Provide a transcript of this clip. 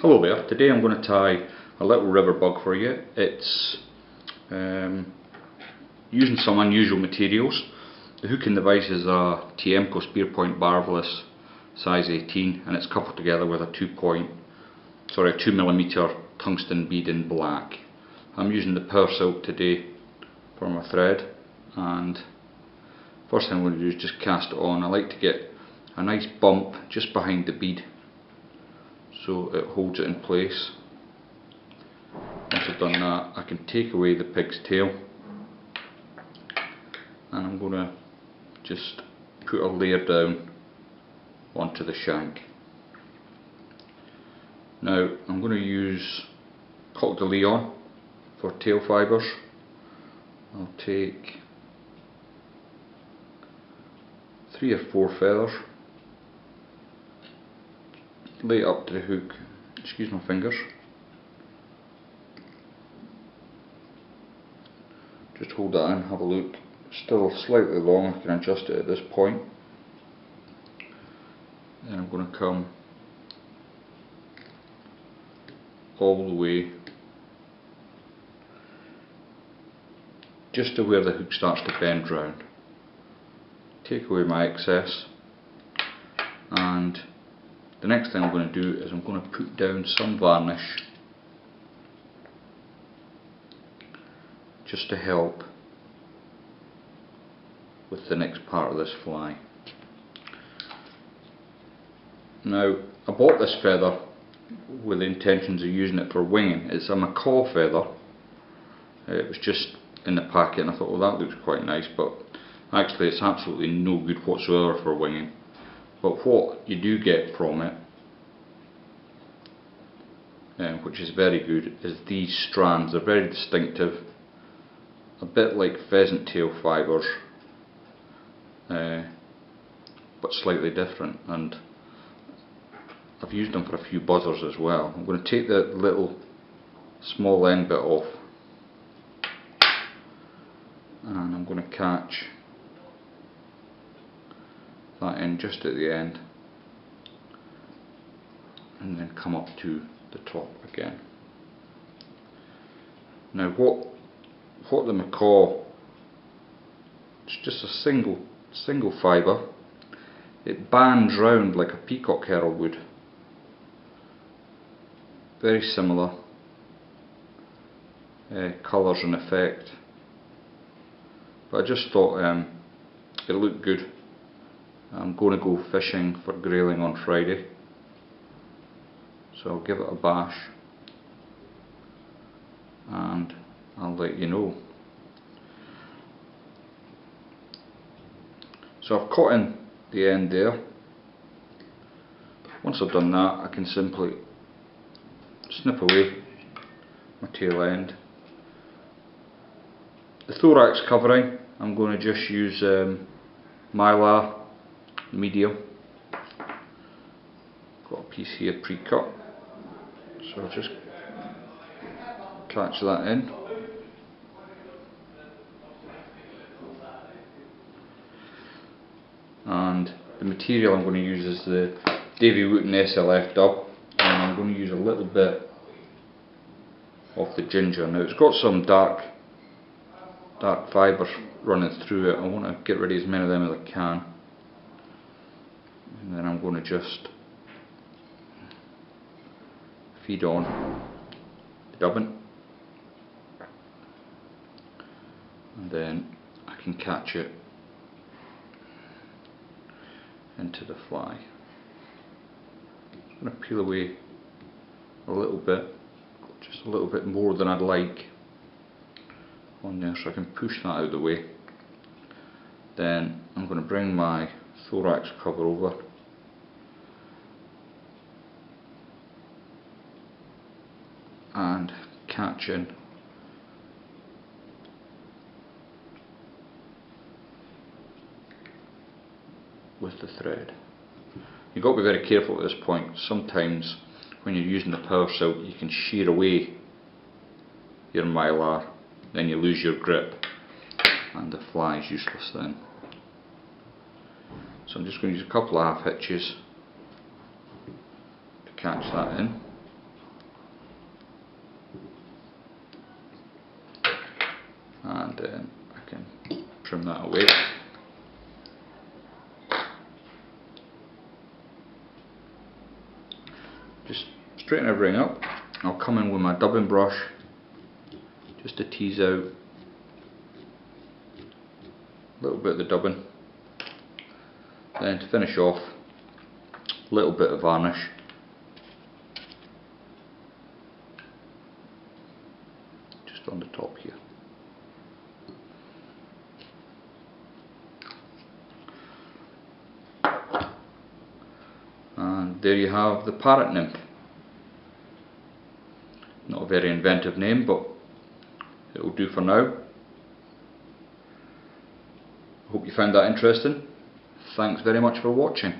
Hello there, today I'm going to tie a little river bug for you. It's using some unusual materials. The hooking device is a Tiemco spear point barbless size 18 and it's coupled together with a 2mm tungsten bead in black. I'm using the pearl silk today for my thread, and first thing I'm going to do is just cast it on. I like to get a nice bump just behind the bead so it holds it in place. Once I've done that, I can take away the pig's tail and I'm going to just put a layer down onto the shank. Now I'm going to use Coq de Leon for tail fibres. I'll take 3 or 4 feathers, lay it up to the hook, excuse my fingers, just hold that in, have a look, still slightly long, I can adjust it at this point. Then I'm going to come all the way just to where the hook starts to bend round. Take away my excess, and the next thing I'm going to do is I'm going to put down some varnish just to help with the next part of this fly. Now, I bought this feather with the intentions of using it for winging. It's a macaw feather. It was just in the packet and I thought, well, that looks quite nice, but actually it's absolutely no good whatsoever for winging. But what you do get from it, which is very good, is these strands. They're very distinctive, a bit like pheasant tail fibres, but slightly different, and I've used them for a few buzzers as well. I'm going to take the little small end bit off and I'm going to catch that in just at the end and then come up to the top again. Now what the macaw, it's just a single fibre. It bands round like a peacock herald would. Very similar colours and effect, but I just thought it looked good. I'm going to go fishing for Grayling on Friday, so I'll give it a bash and I'll let you know. So I've caught in the end there. Once I've done that, I can simply snip away my tail end. The thorax covering, I'm going to just use mylar medium. Got a piece here pre-cut, so I'll just catch that in. And the material I'm going to use is the Davy Wooten SLF dub, and I'm going to use a little bit of the ginger. Now it's got some dark fibres running through it. I want to get rid of as many of them as I can, and then I'm going to just feed on the dubbing, and then I can catch it into the fly. I'm going to peel away a little bit, just a little bit more than I'd like on there, so I can push that out of the way. Then I'm going to bring my thorax cover over and catch in with the thread. You've got to be very careful at this point. Sometimes when you're using the power silk you can shear away your mylar, then you lose your grip and the fly is useless then. So I'm just going to use a couple of half hitches to catch that in. and I can trim that away. Just straighten everything up. I'll come in with my dubbing brush just to tease out a little bit of the dubbing. Then to finish off, a little bit of varnish. Just on the top here. And there you have the parrot nymph. Not a very inventive name, but it will do for now. Hope you found that interesting. Thanks very much for watching.